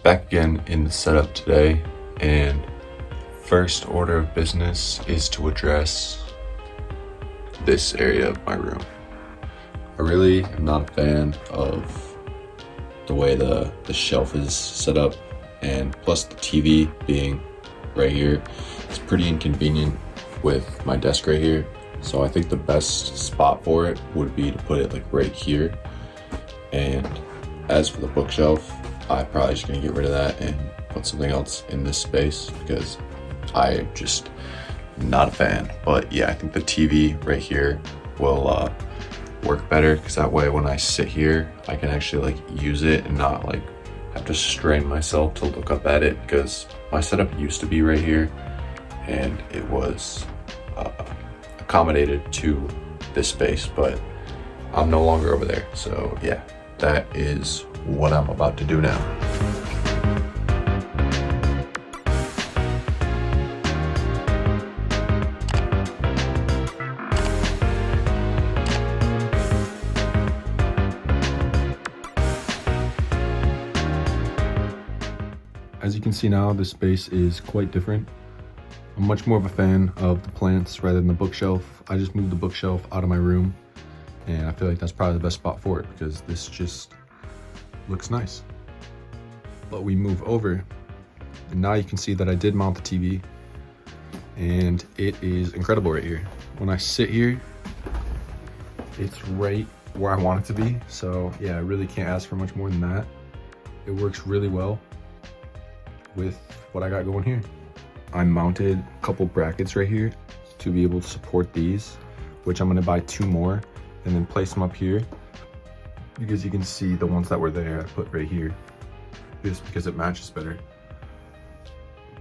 Back again in the setup today, and first order of business is to address this area of my room. I really am not a fan of the way the shelf is set up, and plus the TV being right here, it's pretty inconvenient with my desk right here. So I think the best spot for it would be to put it like right here. And as for the bookshelf, I'm probably just gonna get rid of that and put something else in this space because I'm just not a fan. But yeah, I think the TV right here will work better because that way when I sit here, I can actually like use it and not like have to strain myself to look up at it, because my setup used to be right here and it was accommodated to this space, but I'm no longer over there. So yeah, that is what I'm about to do now. As you can see now, the space is quite different. I'm much more of a fan of the plants rather than the bookshelf. I just moved the bookshelf out of my room, and I feel like that's probably the best spot for it because this just looks nice. But we move over, and now you can see that I did mount the TV, and it is incredible right here. When I sit here, it's right where I want it to be. So yeah, I really can't ask for much more than that. It works really well with what I got going here. I mounted a couple brackets right here to be able to support these, which I'm gonna buy 2 more and then place them up here, because you can see the ones that were there I put right here just because it matches better.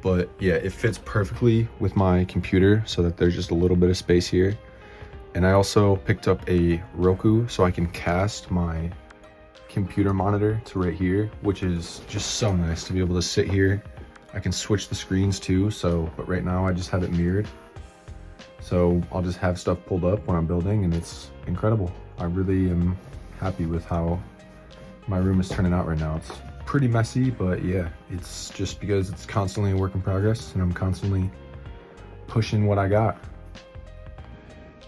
But yeah, it fits perfectly with my computer so that there's just a little bit of space here. And I also picked up a Roku so I can cast my computer monitor to right here, which is just so nice to be able to sit here. I can switch the screens too, but right now I just have it mirrored. So I'll just have stuff pulled up when I'm building, and it's incredible. I really am happy with how my room is turning out right now. It's pretty messy, but yeah, it's just because it's constantly a work in progress and I'm constantly pushing what I got.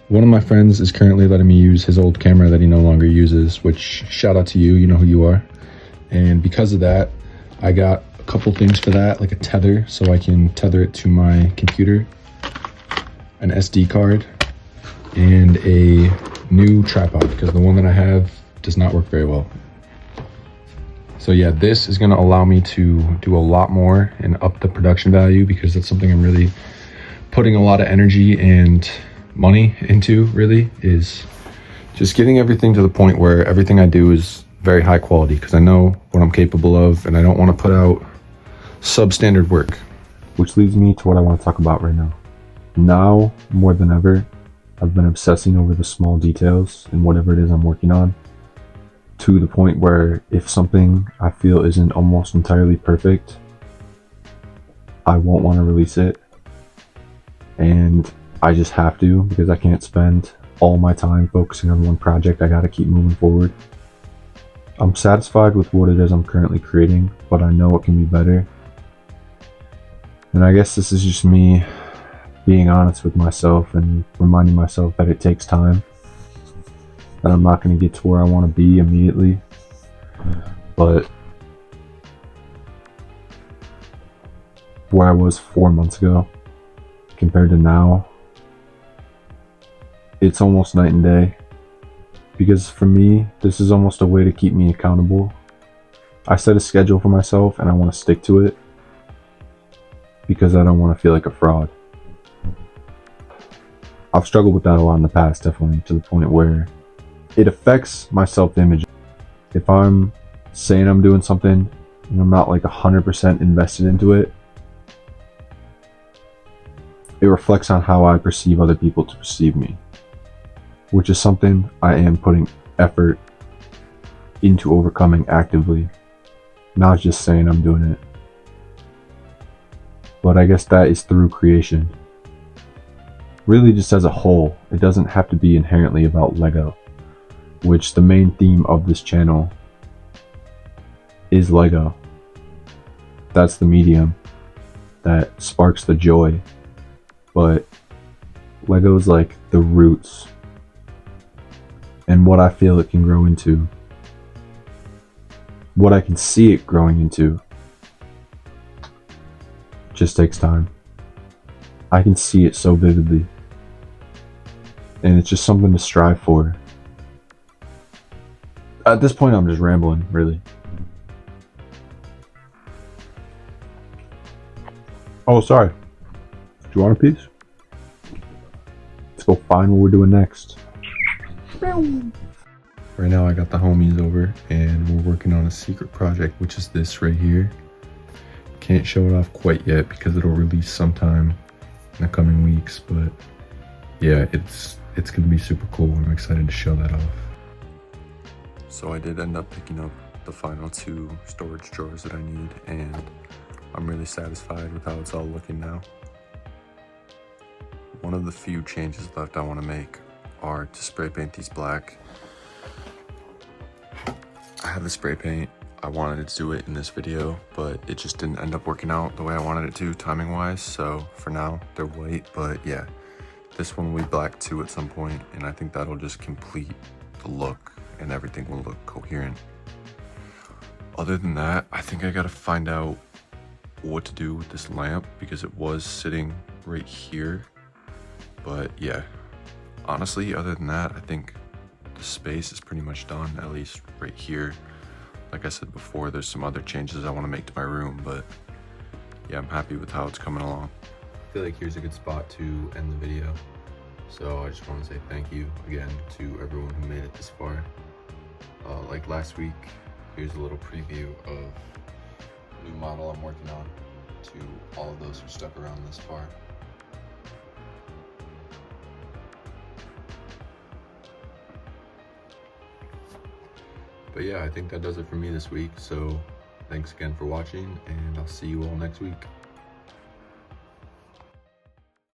One of my friends is currently letting me use his old camera that he no longer uses, which shout out to you, you know who you are. And because of that, I got a couple things for that, like a tether, so I can tether it to my computer, an SD card, and a new tripod, because the one that I have does not work very well. So yeah, this is gonna allow me to do a lot more and up the production value, because that's something I'm really putting a lot of energy and money into, really, is just getting everything to the point where everything I do is very high quality, because I know what I'm capable of and I don't want to put out substandard work. Which leads me to what I want to talk about right now. Now, more than ever, I've been obsessing over the small details in whatever it is I'm working on, to the point where if something I feel isn't almost entirely perfect, I won't want to release it. And I just have to, because I can't spend all my time focusing on one project. I gotta keep moving forward. I'm satisfied with what it is I'm currently creating, but I know it can be better. And I guess this is just me being honest with myself and reminding myself that it takes time, that I'm not gonna get to where I wanna be immediately. But where I was 4 months ago compared to now, it's almost night and day, because for me, this is almost a way to keep me accountable. I set a schedule for myself and I want to stick to it because I don't want to feel like a fraud. I've struggled with that a lot in the past, definitely, to the point where it affects my self-image. If I'm saying I'm doing something and I'm not like 100% invested into it, it reflects on how I perceive other people to perceive me, which is something I am putting effort into overcoming actively, not just saying I'm doing it. But I guess that is through creation. Really, just as a whole, it doesn't have to be inherently about Lego, which the main theme of this channel is Lego. that's the medium that sparks the joy. But Lego's like the roots and what I feel it can grow into, what I can see it growing into. Just takes time. I can see it so vividly, and it's just something to strive for. At this point, I'm just rambling, really. Oh, sorry. Do you want a piece? Let's go find what we're doing next. Right now I got the homies over and we're working on a secret project, which is this right here. Can't show it off quite yet because it'll release sometime in the coming weeks, but yeah, it's gonna be super cool. I'm excited to show that off. So I did end up picking up the final 2 storage drawers that I need, and I'm really satisfied with how it's all looking now. One of the few changes left I want to make are to spray paint these black. I have the spray paint. I wanted to do it in this video, but it just didn't end up working out the way I wanted it to, timing wise. So for now, they're white, but yeah, this one will be black too at some point, and I think that'll just complete the look and everything will look coherent. Other than that, I think I gotta find out what to do with this lamp because it was sitting right here. But yeah, honestly, other than that, I think the space is pretty much done, at least right here. Like I said before, there's some other changes I want to make to my room, but yeah, I'm happy with how it's coming along. I feel like here's a good spot to end the video. So I just want to say thank you again to everyone who made it this far. Like last week, here's a little preview of the new model I'm working on to all of those who stuck around this far. But yeah, I think that does it for me this week. So thanks again for watching, and I'll see you all next week.